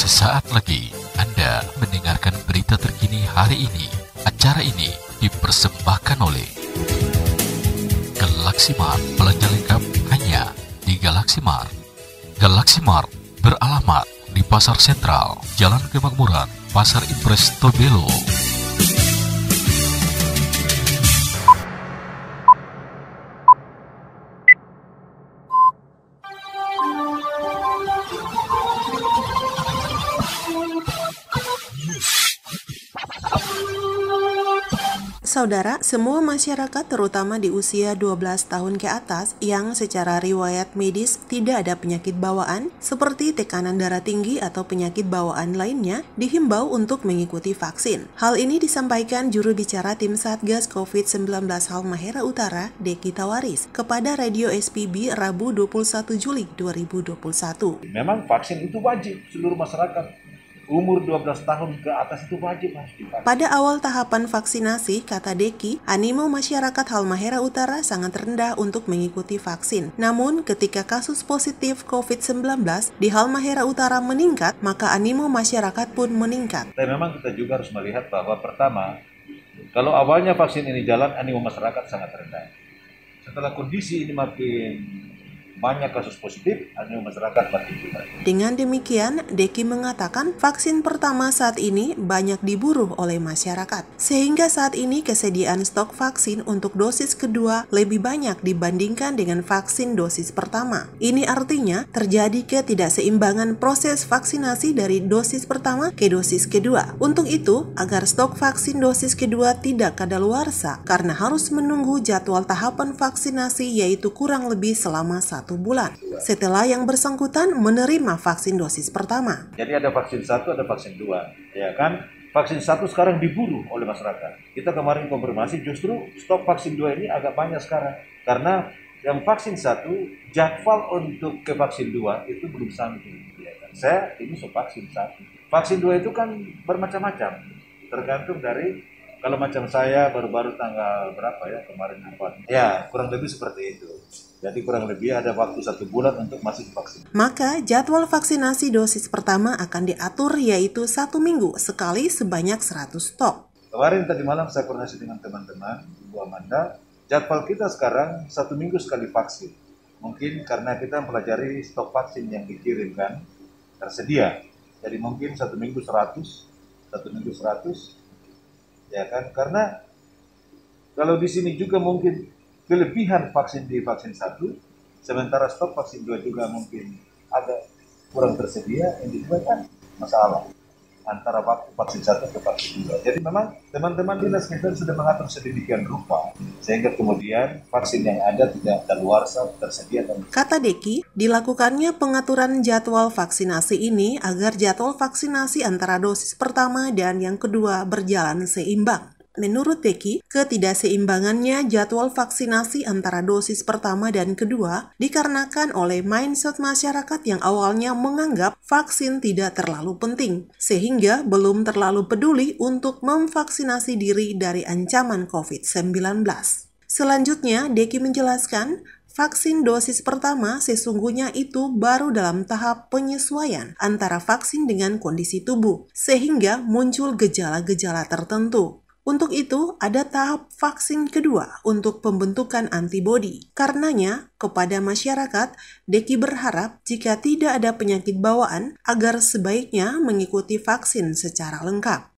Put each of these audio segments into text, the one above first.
Sesaat lagi Anda mendengarkan berita terkini hari ini. Acara ini dipersembahkan oleh Galaxy Mart. Belanja lengkap hanya di Galaxy Mart. Galaxy Mart beralamat di Pasar Sentral, Jalan Kemakmuran, Pasar Impres Tobelo. Saudara, semua masyarakat terutama di usia 12 tahun ke atas yang secara riwayat medis tidak ada penyakit bawaan seperti tekanan darah tinggi atau penyakit bawaan lainnya dihimbau untuk mengikuti vaksin. Hal ini disampaikan juru bicara tim Satgas COVID-19 Halmahera Utara, Deki Tawaris, kepada Radio SPB Rabu 21 Juli 2021. Memang vaksin itu wajib seluruh masyarakat. Umur 12 tahun ke atas itu wajib harus divaksin. Pada awal tahapan vaksinasi, kata Deki, animo masyarakat Halmahera Utara sangat rendah untuk mengikuti vaksin. Namun, ketika kasus positif COVID-19 di Halmahera Utara meningkat, maka animo masyarakat pun meningkat. Dan memang kita juga harus melihat bahwa pertama, kalau awalnya vaksin ini jalan, animo masyarakat sangat rendah. Setelah kondisi ini makin banyak kasus positif, animo masyarakat makin tinggi. Dengan demikian, Deki mengatakan vaksin pertama saat ini banyak diburu oleh masyarakat. Sehingga saat ini kesediaan stok vaksin untuk dosis kedua lebih banyak dibandingkan dengan vaksin dosis pertama. Ini artinya terjadi ketidakseimbangan proses vaksinasi dari dosis pertama ke dosis kedua. Untuk itu, agar stok vaksin dosis kedua tidak kadaluarsa karena harus menunggu jadwal tahapan vaksinasi yaitu kurang lebih selama 1 bulan setelah yang bersangkutan menerima vaksin dosis pertama. Jadi ada vaksin 1, ada vaksin 2, ya kan? Vaksin 1 sekarang diburu oleh masyarakat. Kita kemarin konfirmasi justru stok vaksin 2 ini agak banyak sekarang. Karena yang vaksin 1, jadwal untuk ke vaksin 2 itu belum sampai. Ya kan? Saya ini vaksin 1. Vaksin 2 itu kan bermacam-macam. Tergantung dari, kalau macam saya baru-baru tanggal berapa ya kemarin ya kurang lebih seperti itu. Jadi kurang lebih ada waktu 1 bulan untuk masuk vaksin. Maka jadwal vaksinasi dosis pertama akan diatur yaitu 1 minggu sekali sebanyak 100 stok. Kemarin tadi malam saya koordinasi dengan teman-teman, Ibu Amanda, jadwal kita sekarang 1 minggu sekali vaksin. Mungkin karena kita mempelajari stok vaksin yang dikirimkan tersedia. Jadi mungkin 1 minggu 100, 1 minggu 100. Ya kan, karena kalau di sini juga mungkin kelebihan vaksin di vaksin 1, sementara stok vaksin 2 juga mungkin ada kurang tersedia, ini juga kan masalah antara vaksin 1 ke vaksin 2. Jadi memang teman-teman dinas kesehatan sudah mengatur sedemikian rupa sehingga kemudian vaksin yang ada tidak daluarsa tersedia. Kata Deki, dilakukannya pengaturan jadwal vaksinasi ini agar jadwal vaksinasi antara dosis pertama dan yang kedua berjalan seimbang. Menurut Deki, ketidakseimbangannya jadwal vaksinasi antara dosis pertama dan kedua dikarenakan oleh mindset masyarakat yang awalnya menganggap vaksin tidak terlalu penting, sehingga belum terlalu peduli untuk memvaksinasi diri dari ancaman COVID-19. Selanjutnya, Deki menjelaskan, vaksin dosis pertama sesungguhnya itu baru dalam tahap penyesuaian antara vaksin dengan kondisi tubuh, sehingga muncul gejala-gejala tertentu. Untuk itu, ada tahap vaksin kedua untuk pembentukan antibodi. Karenanya, kepada masyarakat, Deki berharap jika tidak ada penyakit bawaan, agar sebaiknya mengikuti vaksin secara lengkap.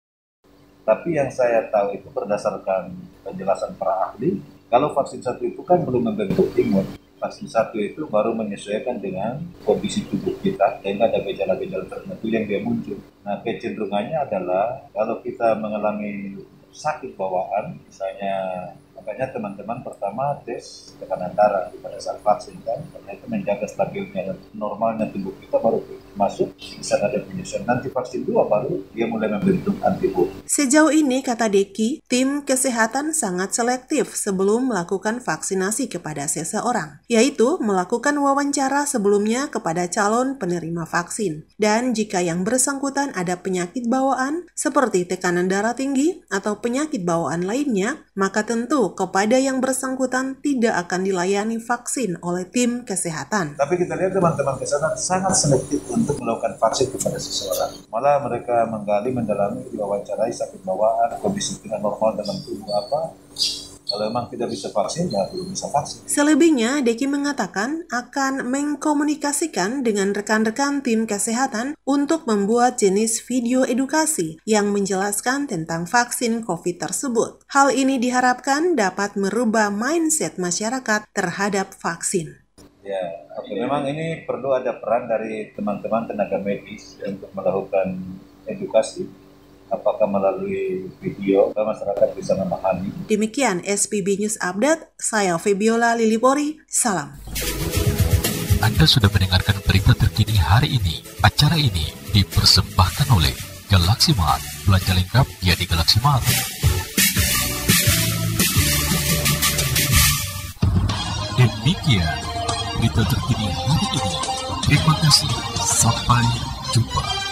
Tapi yang saya tahu itu berdasarkan penjelasan para ahli, kalau vaksin 1 itu kan belum membentuk imun. Vaksin 1 itu baru menyesuaikan dengan kondisi tubuh kita, sehingga ada gejala-gejala tertentu yang dia muncul. Nah, kecenderungannya adalah kalau kita mengalami sakit bawaan, misalnya, makanya teman-teman pertama tes tekanan darah pada saat vaksin kan, karena itu menjaga stabilnya dan normalnya tubuh kita baru masuk, bisa ada penyesuaian. Nanti vaksin 2 baru dia mulai membentuk antibodi. Sejauh ini, kata Deki, tim kesehatan sangat selektif sebelum melakukan vaksinasi kepada seseorang, yaitu melakukan wawancara sebelumnya kepada calon penerima vaksin. Dan jika yang bersangkutan ada penyakit bawaan seperti tekanan darah tinggi atau penyakit bawaan lainnya, maka tentu kepada yang bersangkutan tidak akan dilayani vaksin oleh tim kesehatan. Tapi kita lihat teman-teman kesehatan sangat selektif untuk untuk melakukan vaksin kepada seseorang. Malah mereka menggali, mendalami, diwawancarai sakit bawaan, kondisi tidak normal dalam tubuh apa. Kalau memang tidak bisa vaksin, ya belum bisa vaksin. Selebihnya, Deki mengatakan akan mengkomunikasikan dengan rekan-rekan tim kesehatan untuk membuat jenis video edukasi yang menjelaskan tentang vaksin COVID tersebut. Hal ini diharapkan dapat merubah mindset masyarakat terhadap vaksin. Ya, memang ini perlu ada peran dari teman-teman tenaga medis untuk melakukan edukasi. Apakah melalui video, masyarakat bisa memahami. Demikian SPB News Update, saya Febiola Lilipori, salam. Anda sudah mendengarkan berita terkini hari ini. Acara ini dipersembahkan oleh Galaxy Mart. Belanja lengkap ya di Galaxy Mart. Demikian berita terkini hari ini. Terima kasih. Sampai jumpa.